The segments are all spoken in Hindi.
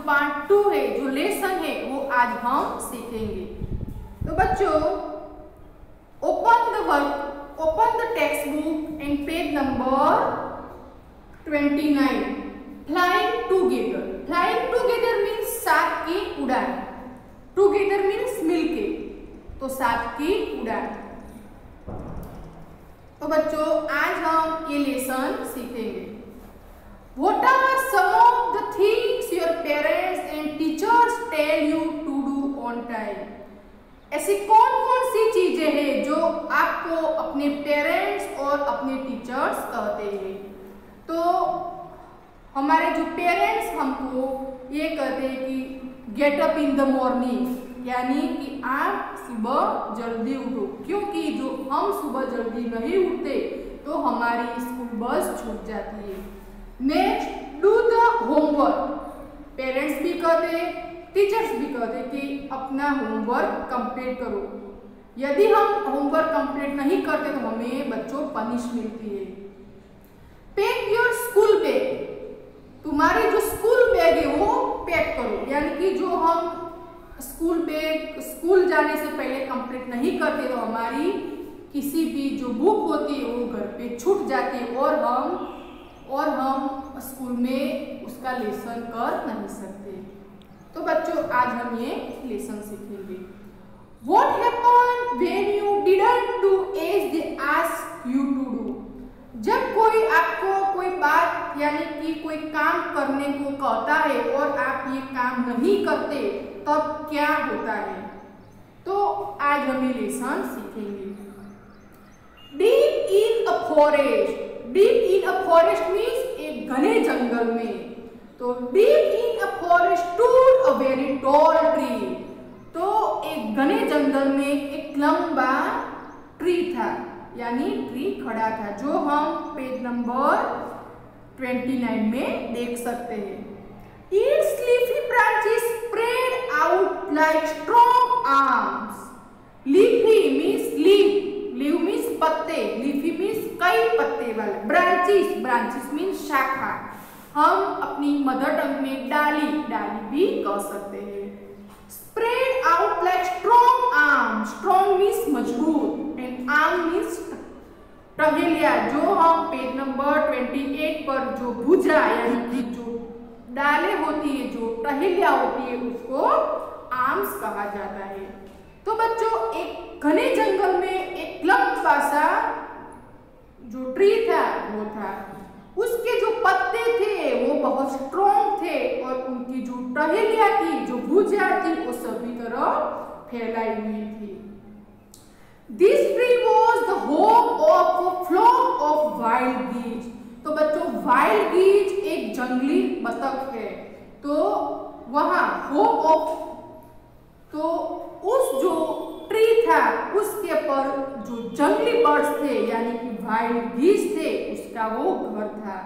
पार्ट 2 है, जो लेसन है वो आज हम सीखेंगे। तो बच्चों open the text book and page number 29। Flying together. Flying together means साथ की उड़ान। टूगेदर मीन्स मिलके, तो साथ की उड़ान। तो बच्चों आज हम ये लेसन सीखेंगे। What are some of the things your parents and teachers tell you to do on time? ऐसी कौन कौन सी चीजें हैं जो आपको अपने पेरेंट्स और अपने टीचर्स कहते हैं? तो हमारे जो पेरेंट्स हमको ये कहते हैं कि get up in the morning, यानी कि आप सुबह जल्दी उठो, क्योंकि जो हम सुबह जल्दी नहीं उठते तो हमारी स्कूल बस छूट जाती है। Next, do the homework. Parents भी कहते, टीचर्स भी कहते कि अपना होमवर्क कंप्लीट करो। यदि हम होमवर्क कंप्लीट नहीं करते तो हमें बच्चों पनिश मिलती है। Pack your school bag. तुम्हारे जो स्कूल बैग है वो पैक करो, यानी कि जो हम स्कूल बैग स्कूल जाने से पहले कंप्लीट नहीं करते तो हमारी किसी भी जो बुक होती है वो घर पे छूट जाती है और हम स्कूल में उसका लेसन कर नहीं सकते। तो बच्चों आज हम ये लेसन सीखेंगे। What happened when you didn't do as they asked you to do? जब कोई आपको कोई बात यानी कि कोई काम करने को कहता है और आप ये काम नहीं करते तब क्या होता है? तो आज हम ये लेसन सीखेंगे। Deep in a forest। Deep in a forest means एक घने जंगल में। तो deep in a forest stood a very tall tree। तो एक घने जंगल में एक लंबा ट्री था, यानी ट्री खड़ा था, जो हम पेज नंबर 29 में देख सकते हैं। Its leafy branches spread out like strong arms। Leafy means leaf, leaf means पत्ते, leafy means कई पत्ते वाला। branches means शाखा। हम अपनी मदर टंग में डाली भी कह सकते हैं। Spread out like strong arms। strong means मजबूत and arm means टहेलिया, जो हम पेज नंबर 28 पर जो भुजा यानी कि जो डाले होती है, जो टहेलिया होती है, उसको आर्म्स कहा जाता है। तो बच्चों एक घने जंगल में एक लंबा सा जो ट्री था वो था, उसके जो पत्ते थे वो बहुत स्ट्रॉन्ग थे और उनकी जो टहलिया थी, जो भुजा थी, वो सभी तरफ फैलाई हुई थी। This tree was the home of a flock of wild geese। तो बच्चों वाइल्ड गीज एक जंगली बतख है। तो वहाँ होम ऑफ, तो उस जो ट्री था उसके पर जो जंगली बर्ड्स थे यानी कि वाइल्ड गीज थे, उसका वो घर था।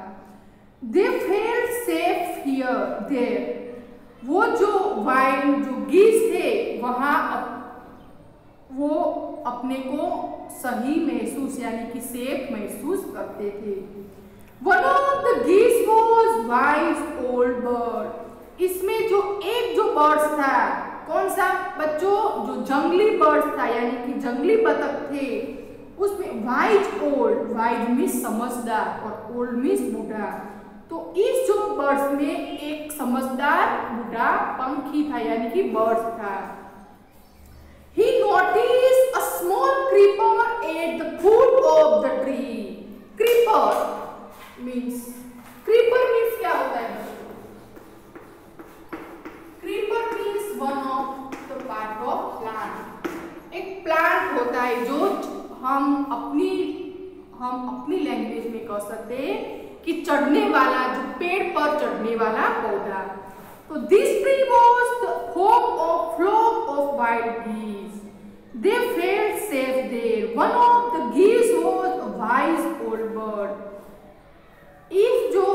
They felt safe here there। वो जो वाइल्ड जो गीज थे वहाँ वो अपने को सही महसूस यानी कि सेफ महसूस करते थे। One of the geese was wise old bird। इसमें जो एक जो बर्ड्स था, कौन सा बच्चों? जो जंगली बर्ड्स था यानी कि जंगली बतख थे, उसमें वाइज ओल्ड, वाइज मीन्स समझदार और ओल्ड मीन्स बूढ़ा। तो इस जो बर्ड्स में एक समझदार बूढ़ा पंखी था यानी कि बर्ड्स था। He noticed a small creeper at the foot of the tree। creeper means क्या होता है? creeper means one of the part of plant। एक प्लांट होता है जो हम अपनी लैंग्वेज में कह सकते हैं कि चढ़ने वाला, जो पेड़ पर चढ़ने वाला पौधा। तो this tree was the home of flock of wild geese। They felt safe there। One of the geese was a wise old bird। इस जो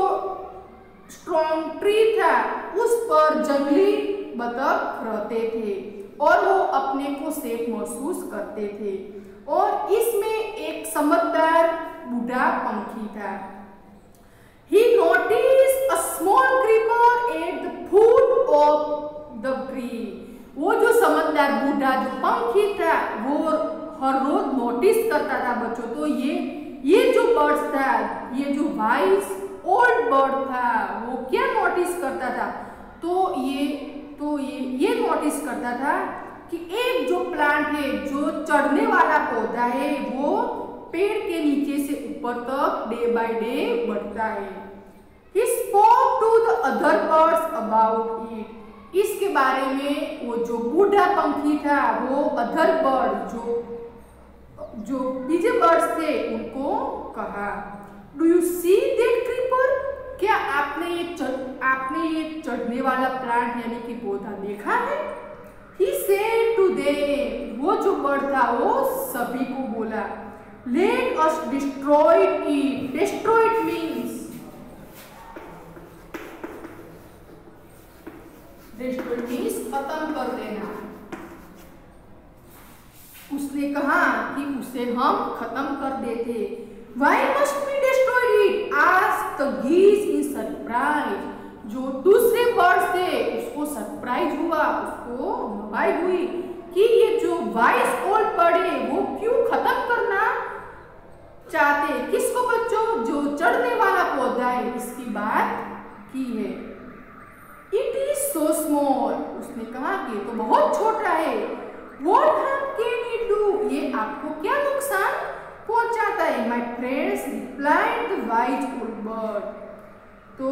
स्ट्रॉन्ग ट्री था उस पर जंगली बतख रहते थे और वो अपने को सेफ महसूस करते थे, और इसमें एक समझदार बूढ़ा पंखी था। He noticed a small creeper at the foot of the tree. वो जो समझदार बूढ़ा जो पंखी था वो हर रोज नोटिस करता था बच्चों। तो ये जो बर्ड्स था, ये जो वाइस ओल्ड बर्ड था, वो क्या नोटिस करता था? तो ये नोटिस करता था कि एक जो प्लांट है, जो चढ़ने वाला पौधा है, वो पेड़ के नीचे से ऊपर तक डे बाय डे बढ़ता है। He spoke to the other birds about it. इसके बारे में वो जो बूढ़ा पंखी था, वो अदर बर्ड जो बीजे बर्ड्स थे उनको कहा, do you see that creeper? क्या आपने ये चढ़ने वाला प्लांट यानी कि पौधा देखा है? He said to them, वो जो बर्ड था वो सभी को बोला, let us destroy it. Destroy it means खत्म कर देना। उसने कहा कि उसे हम खत्म कर देते। Why must we destroy it? Asked the geese in surprise. जो दूसरे बर्ड्स थे उसको सरप्राइज हुआ, उसको नवाई हुई कि ये जो वाइस ओल्ड बर्ड है वो क्यों खत्म करना चाहते। किसको बच्चों? जो चढ़ने वाला पौधा है, इसकी बात की है। It is so small. उसने कहा कि तो बहुत छोटा है। What harm can it do? ये आपको क्या नुकसान पहुंचाता है? My friends replied the wise old bird. तो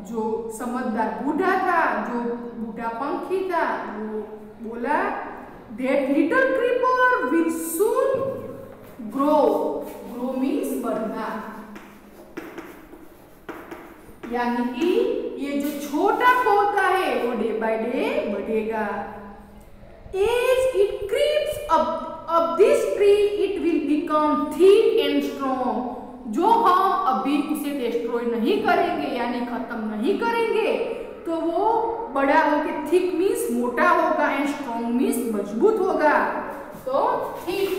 जो समझदार बूढ़ा था, जो बूढ़ा पंखी था, वो बोला, that little creeper will soon grow. Grow means बढ़ना, यानी कि ये जो छोटा पौधा है वो डे बाय डे बढ़ेगा। As it creeps up this tree, it will become thick and strong. जो हम अभी उसे डिस्ट्रॉय नहीं करेंगे यानी खत्म नहीं करेंगे, तो वो बड़ा होकर थिक मीन्स मोटा होगा एंड स्ट्रॉन्ग मीन्स मजबूत होगा। तो थिक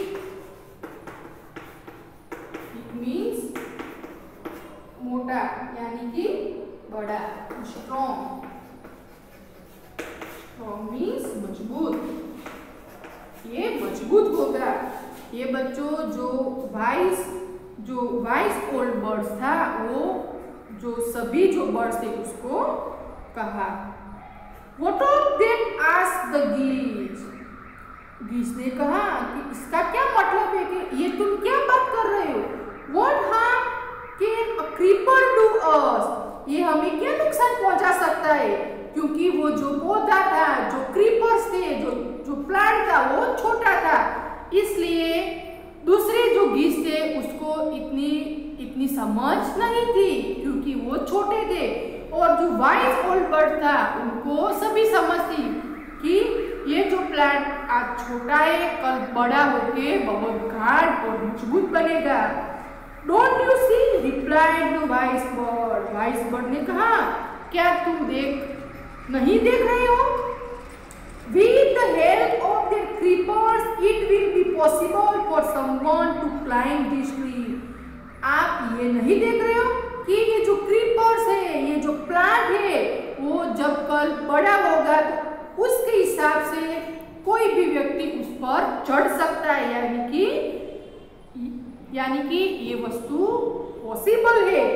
मीन्स मोटा यानी कि बड़ा, स्ट्रॉन्ग मीन्स मजबूत, ये मजबूत होगा। ये बच्चों जो वाइस ओल्ड बर्ड्स था, वो जो सभी जो बर्ड्स थे उसको कहा। What of them? asked the geese. गीस ने कहा कि इसका क्या मतलब है कि ये तुम क्या बात कर रहे हो? What harm can a creeper do us? ये हमें क्या नुकसान पहुंचा सकता है? क्योंकि वो जो पौधा था, जो क्रीपर्स थे, जो प्लांट था वो छोटा था, इसलिए दूसरे जो गीस थे उसको इतनी समझ नहीं थी क्योंकि वो छोटे थे। और जो वाइस ओल्ड बर्ड था उनको सभी समझ थी कि ये जो प्लांट आज छोटा है, कल बड़ा होके बहुत गाढ़ और मजबूत बनेगा। Don't you see? Replied the wise bird. Wise bird ने कहा, क्या तुम नहीं देख रहे हो? With the help of the creepers, it will be possible for someone to climb this tree. आप ये नहीं देख रहे हो कि ये जो क्रीपर्स है, ये जो प्लांट है, वो जब कल बड़ा होगा तो उसके हिसाब से कोई भी व्यक्ति उस पर चढ़ सकता है, यानी कि ये वस्तु पॉसिबल है।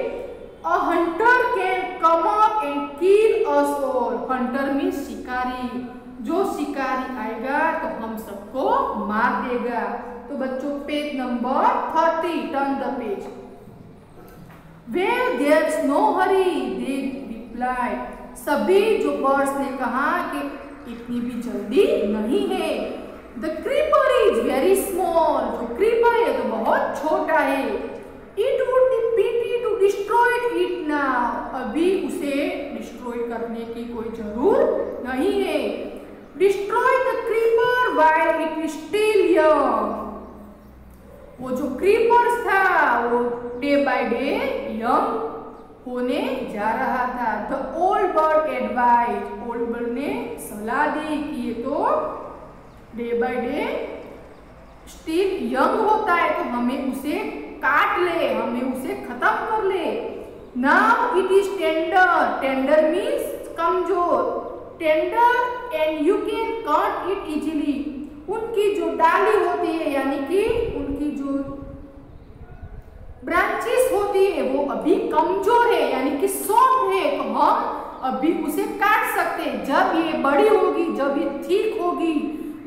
A hunter can come up and kill us all. Hunter means शिकारी। जो शिकारी आएगा तो हम सबको मार देगा। तो बच्चों page number 30, turn the page. Where there's no hurry, they replied. सभी जो बर्ड्स ने कहा कि इतनी भी जल्दी नहीं है। The creeper is very small. जो क्रीपर है तो बहुत छोटा है। It would be pity to destroy it now. अभी उसे डिस्ट्रॉय करने की कोई जरूरत नहीं है। Destroy the creeper while it is still young. वो जो क्रीपर्स था वो डे बाय डे यंग होने जा रहा था। The old bird advised. Old bird ने सलाह दी कि ये तो day by day still young होता है, तो हमें उसे काट ले, हमें उसे खत्म कर ले। Now it is tender. Tender means कमजोर, tender and you can cut it easily. उनकी जो डाली होती है यानी कि उनकी जो ब्रांचेस होती है वो अभी कमजोर है यानी कि सॉफ्ट है, तो हम अभी उसे काट सकते हैं। जब ये बड़ी होगी, जब ये थिक होगी,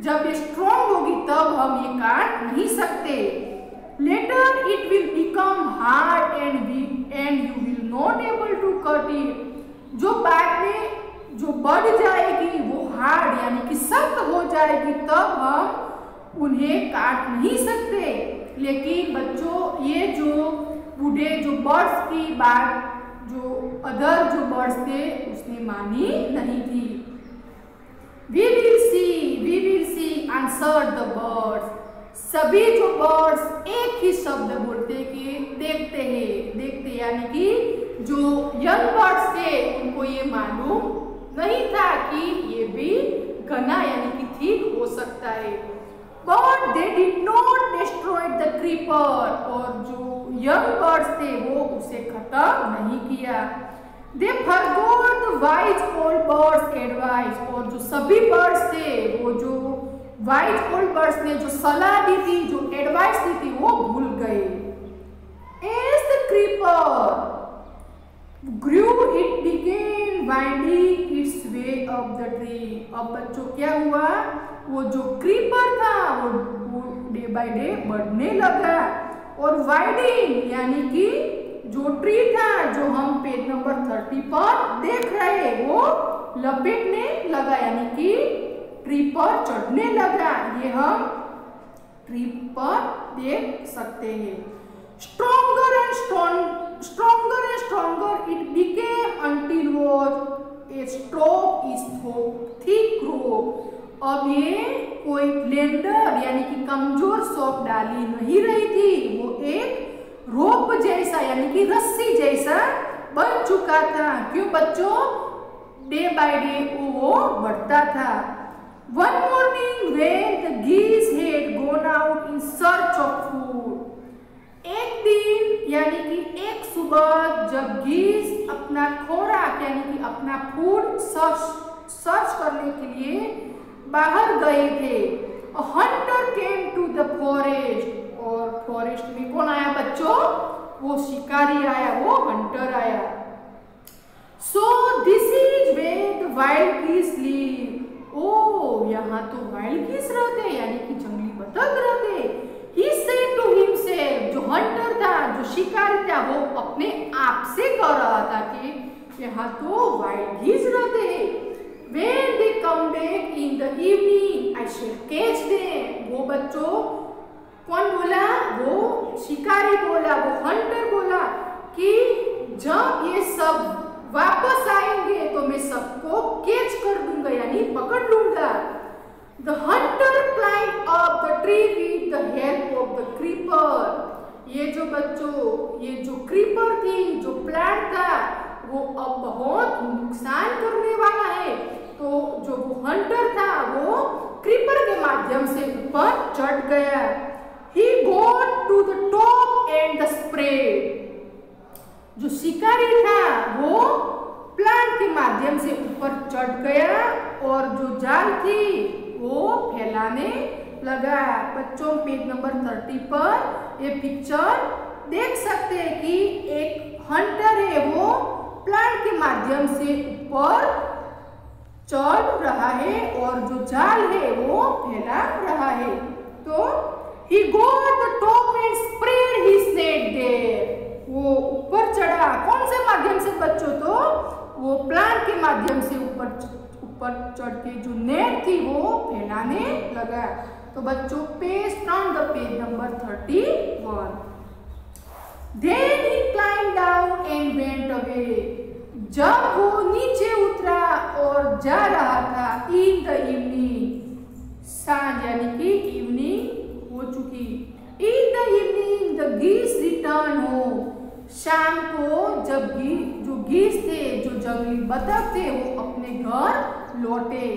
जब ये स्ट्रॉन्ग होगी, तब हम ये काट नहीं सकते। Later it will become hard and you will not able to cut it. जो बाद में जो बढ़ जाएगी वो हार्ड यानी कि सख्त हो जाएगी, तब हम उन्हें काट नहीं सकते। लेकिन बच्चों ये जो बूढ़े जो बर्ड्स की बात जो अदर जो बर्ड्स थे उसने मानी नहीं थी। We will see answer the birds. सभी जो बर्ड्स एक ही शब्द बोलते कि देखते यानी कि जो यंग बर्ड्स थे उनको ये मालूम नहीं था कि ये भी घना यानी कि ठीक हो सकता है। But they did not destroy the creeper. और जो यंग बर्ड्स थे वो उसे खत्म नहीं किया। They forgot the wise old birds advice. और जो सभी बर्ड्स थे वो जो वाइज ओल्ड बर्ड्स ने जो सलाह दी थी, जो एडवाइस दी थी, वो भूल गए। As the creeper grew it began winding its way up the tree। अब बच्चों क्या हुआ, वो जो क्रीपर था वो डे बाय डे बढ़ने लगा और वाइडिंग यानी कि जो ट्री था जो हम पेज नंबर 30 पर देख रहे वो लपेटने लगा यानी कि ट्री पर चढ़ने लगा। ये हम ट्री पर देख सकते हैं। Stronger and stronger it became until was a stroke is thick rope। अब ये कोई लेंडर यानी कि कमजोर सॉफ्ट डाली नहीं रही थी, वो एक रोप जैसा यानी कि रस्सी जैसा बन चुका था। क्यों बच्चों, डे बाय डे वो बढ़ता था। One morning when the geese had gone out in search of food। एक दिन यानी कि एक सुबह जब गीज अपना खोराक यानी कि अपना फूड सर्च करने के लिए बाहर गए थे। A hunter came to the forest। और फॉरेस्ट में कौन आया बच्चों, वो शिकारी आया, वो हंटर आया। So this is where the wild geese live। ओ यहाँ तो वाइल्ड गीस रहते यानी कि जंगली बतख रहते। He said to himself, जो हंटर था, जो शिकारी था, वो अपने आप से कह रहा था कि यहाँ तो वाइल्ड गीस रहते हैं। When they come back in the evening, I shall catch them। वो बच्चों कौन बोला, वो शिकारी बोला, वो हंटर बोला कि जब ये सब वापस आएंगे तो मैं सबको कैच कर दूंगा यानी पकड़ लूंगा। The hunter climbed up the tree with the help of the creeper। ये जो बच्चों ये जो क्रीपर थी, जो प्लांट था, वो अब बहुत नुकसान करने वाला है। तो जो वो हंटर था वो क्रीपर के माध्यम से ऊपर चढ़ गया। He got to the top and the spread। जो शिकारी था वो प्लांट के माध्यम से ऊपर चढ़ गया और जो जाल थी वो फैलाने लगा। बच्चों पेज नंबर 30 पर ये पिक्चर देख सकते हैं कि एक हंटर है वो प्लांट के माध्यम से ऊपर चढ़ रहा है और जो जाल है वो फैला रहा है। तो he got the top and spread his net there। वो ऊपर चढ़ा कौन से माध्यम से बच्चों, तो वो प्लांट के माध्यम से ऊपर चढ़ के जो नेट थी वो फैलाने लगा। तो बच्चों page turn the page number 31। Then he climbed down and went away। जब वो नीचे उतरा और जा रहा था, in the evening, सांझ यानी कि इवनिंग हो चुकी। In the evening the geese returned home। शाम को जब जो गीस थे, जो जंगली बतख थे, वो अपने घर लौटे।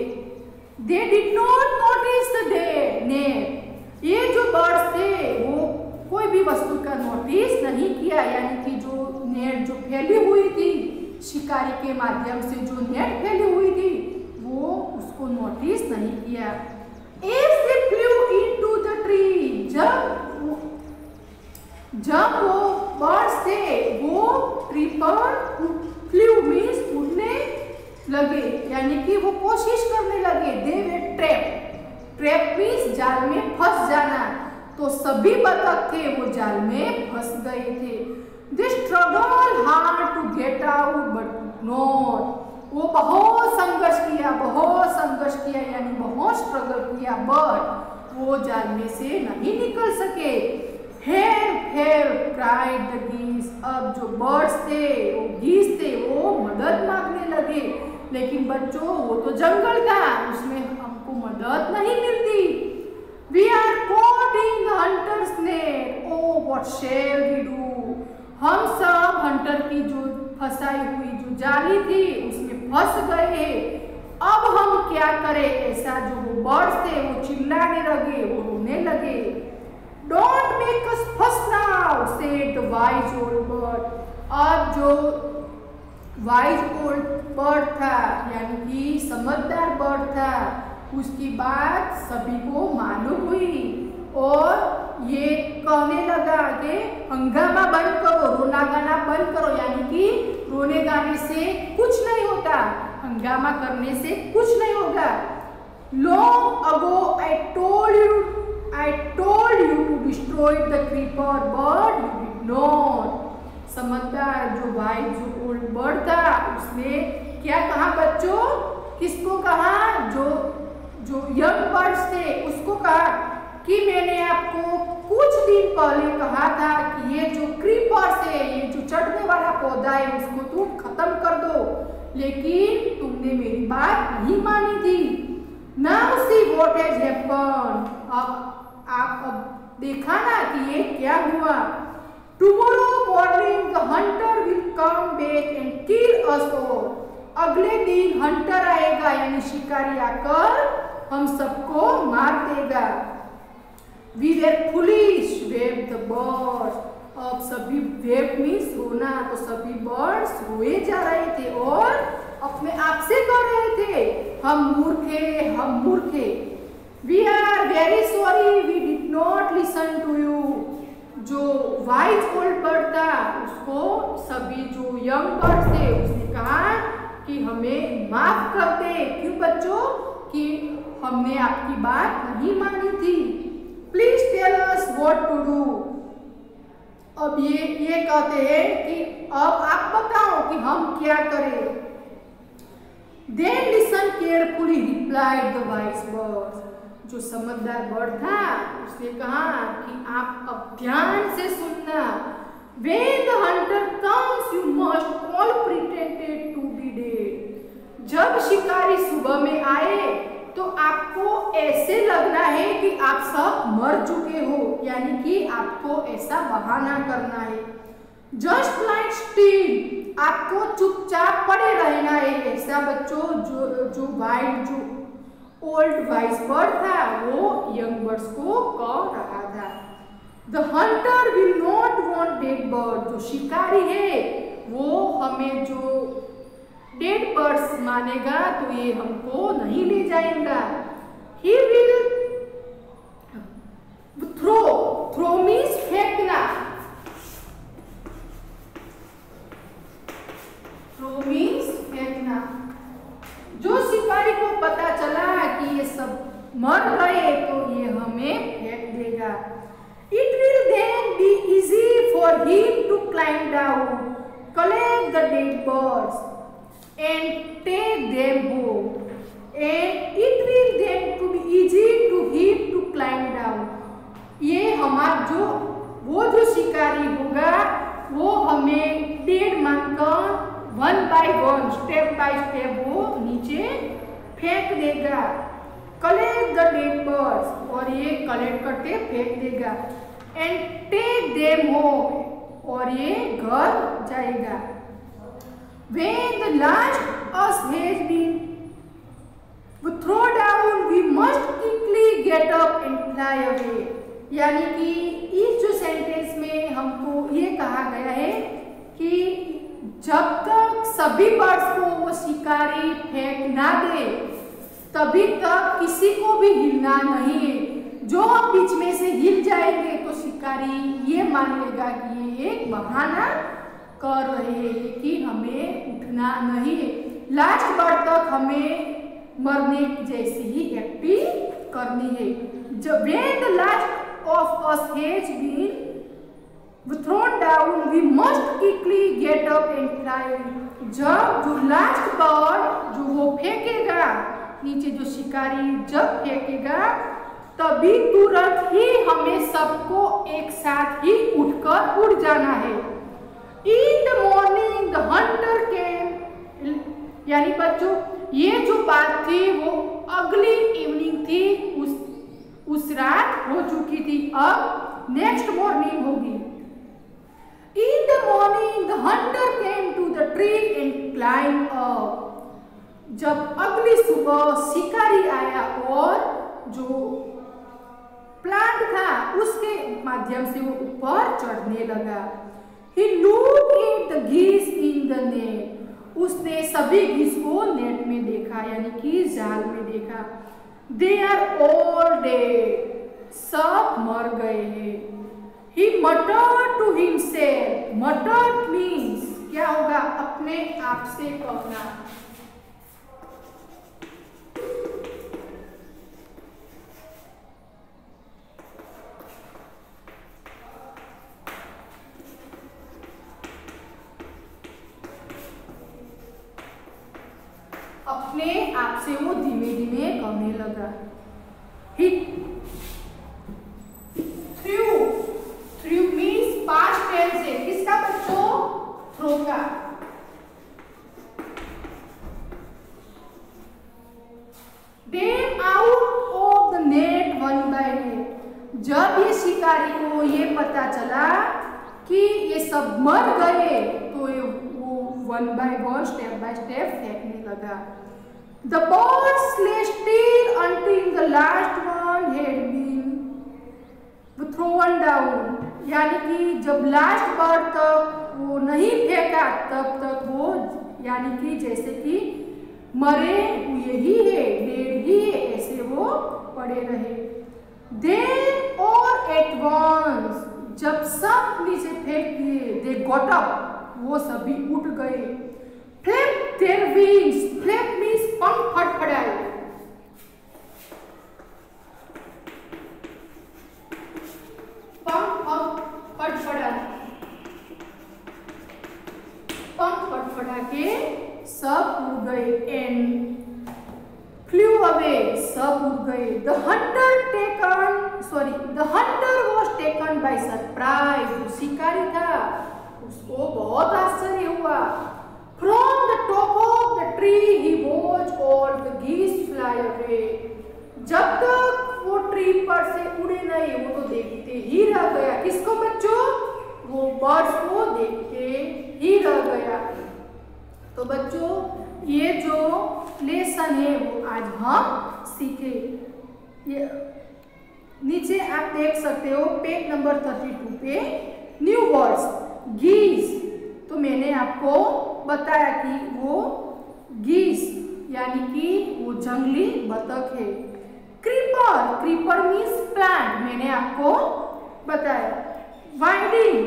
They did not notice the net। ये जो बर्ड्स थे वो कोई भी वस्तु का नोटिस नहीं किया यानी कि जो नेट जो फैली हुई थी शिकारी के माध्यम से जो नेट फैली हुई थी वो उसको नोटिस नहीं किया। As they flew into the tree, जब वो बर्ड्स थे वो ट्री पर फ्लू मीन्स उड़ने लगे, यानी कि वो कोशिश करने लगे। दे वे ट्रैप मीन्स जाल में फंस जाना। तो सभी बतख थे वो जाल में फंस गए थे। They struggle hard to get out but not, वो बहुत संघर्ष किया यानी बहुत स्ट्रगल किया, बट वो जाल में से नहीं निकल सके। हेल्प हेल्प क्राइड द गीस, अब जो बर्ड्स थे वो गीस थे वो मदद मांगने लगे। लेकिन बच्चों वो तो जंगल था, उसमें हमको मदद नहीं मिलती। We are caught in the hunters net, oh what shall we do, हम सब हंटर की जो फंसाई हुई जो जाली थी उसमें फंस गए, अब हम क्या करें। ऐसा जो वो बर्ड्स थे वो चिल्लाने लगे, वो रोने लगे। डोंट मेक अस फस now said the wise old bird, अब जो वाइज ओल्ड बर्ड था यानी कि समझदार बर्ड था, उसकी बात सभी को मालूम हुई और ये कहने लगा कि हंगामा बंद करो, रोना गाना बंद करो, यानी कि रोने गाने से कुछ नहीं होता, हंगामा करने से कुछ नहीं होगा। Long ago I told you to destroy the creeper but you did not, समझदार जो वाइज जो ओल्ड बर्ड था उसने क्या कहा बच्चों, किसको कहा, जो यंग बर्ड्स थे उसको कहा कि मैंने आपको कुछ दिन पहले कहा था कि ये जो क्रीपर्स है, ये जो चढ़ने वाला पौधा है उसको तुम खत्म कर दो, लेकिन तुमने मेरी बात नहीं मानी थी। Now see what has happened, अब देखा ना कि ये क्या हुआ। Tomorrow morning the Hunter will come back and kill us all, अगले दिन हंटर आएगा यानी शिकारी आकर हम सबको मार देगा। We were foolish, wept the birds, अब सभी वेप मीन्स रोना, तो सभी बर्ड्स रोए जा रहे थे और अपने आप से कह रहे थे हम मूर्खे। We are very sorry we did not listen to you, जो वाइज ओल्ड बर्ड था उसको सभी जो यंग बर्ड्स थे उसने कहा कि हमें माफ कर दे। क्यों बच्चों, कि हमने आपकी बात नहीं मानी थी। Please tell us what to do, अब ये कहते हैं कि अब आप बताओ कि हम क्या करें। Then listen carefully replied the wise bird, जो समझदार बर्ड था उसने कहा कि आप अब ध्यान से सुनना। When the hunter comes you must all pretend to be dead, जब शिकारी सुबह में आए तो आपको ऐसे लगना है कि आप सब मर चुके हो, यानी कि आपको ऐसा बहाना करना है। जस्ट लाइक स्टिल, आपको चुपचाप पड़े रहना है। ऐसा बच्चों जो ओल्ड वाइज बर्ड था वो यंग बर्ड्स को कह रहा था। The Hunter will not want dead bird, जो शिकारी है वो हमें जो डेड बर्ड्स मानेगा तो ये हमको नहीं ले जाएगा। He will throw means फेंकना, throw means फेंकना। जो शिकारी को पता चला कि ये सब मर गए तो ये हमें फेंक देगा। It will then be easy for him to climb down, collect the dead birds and take them home, and it will then to be easy to him to climb down, ये हमारा जो शिकारी होगा वो हमें डेड मानकर 1 by 1 स्टेप बाय स्टेप वो नीचे फेंक देगा। कलेक्ट द डेड बर्ड्स, और ये कलेक्ट करके फेंक देगा। एंड टेक देम होम, और ये घर जाएगा। When the last us has been thrown down, we must quickly get up and fly away, यानी कि इस जो सेंटेंस में हमको ये कहा गया है कि जब तक सभी बर्ड्स को वो शिकारी फेंक ना दे, तभी तक किसी को भी हिलना नहीं है। जो हम बीच में से हिल जाएंगे तो शिकारी ये मान लेगा कि ये एक बहाना कर रहे हैं कि हमें उठना नहीं है। लास्ट बार तक हमें मरने जैसी ही एक्टिंग करनी है। जब when the last of us has been thrown down, we must quickly get up and fly. जब जो लास्ट बर्ड जो वो फेंकेगा नीचे, जो शिकारी जब फेंकेगा तभी तुरंत ही हमें सबको एक साथ ही उठकर उड़ जाना है। In the morning the hunter came, यानी बच्चों ये जो बात थी वो अगली इवनिंग थी, उस रात हो चुकी थी, अब नेक्स्ट मॉर्निंग होगी। In the morning the hunter came to the tree and climbed up. जब अगली सुबह शिकारी आया और जो प्लांट था उसके माध्यम से वो ऊपर चढ़ने लगा। He looked at the geese in the net. उसने सभी गीस को नेट में देखा, यानी कि जाल में देखा। They are all dead. सब मर गए हैं। He muttered to himself. Muttered means क्या होगा? अपने आप से कहना। अपने आप से वो धीमे धीमे कहने लगा। He threw means past tense है, किसका बच्चों? थ्रो का। Them out of the net one by one. जब ये शिकारी को ये पता चला कि ये सब मर गए तो वो one by one step by step फेंकने लगा। The birds lay still until the last one had been thrown down. यानी कि जब लास्ट बर्ड तक वो नहीं फेंका तब तक वो, यानी कि जैसे कि मरे हुए ही है, डेढ़ ही है, ऐसे वो पड़े रहे। Then all at once, जब सब नीचे फेंक दिए, they got up, वो सभी उठ गए। Flap their wings, flap means पंख फड़फड़ाए। पंख फड़फड़ाए, पंख फड़फड़ा के सब उड़ गए। And flew away, सब उड़ गए। The hunter was taken by surprise. जो शिकारी था उसको बहुत आश्चर्य हुआ। From the top of the tree he watched all the geese fly away. जब तक वो ट्री पर से उड़े नहीं वो तो देखते ही रह गया। किसको बच्चों? वो बर्ड्स को देखते ही रह गया। तो बच्चों ये जो लेसन है वो आज हम सीखे। ये नीचे आप देख सकते हो पेज नंबर 32 पे न्यू वर्ड्स गीस। तो मैंने आपको बताया कि वो गीस यानी कि वो जंगली बतख है। क्रीपर मीन्स प्लांट, मैंने आपको बताया। Winding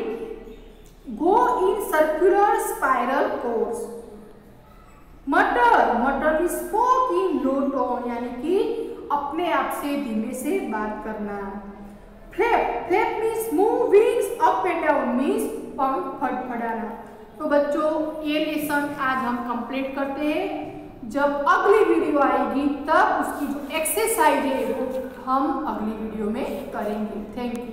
go in circular spiral course. मटर स्पोक इन लो टोन यानी कि अपने आप से धीमे से बात करना। Flap means move wings up and down means पंख फड़फड़ाना। तो बच्चों ये लेसन आज हम कंप्लीट करते हैं। जब अगली वीडियो आएगी तब उसकी जो एक्सरसाइज है वो हम अगली वीडियो में करेंगे। Thank you.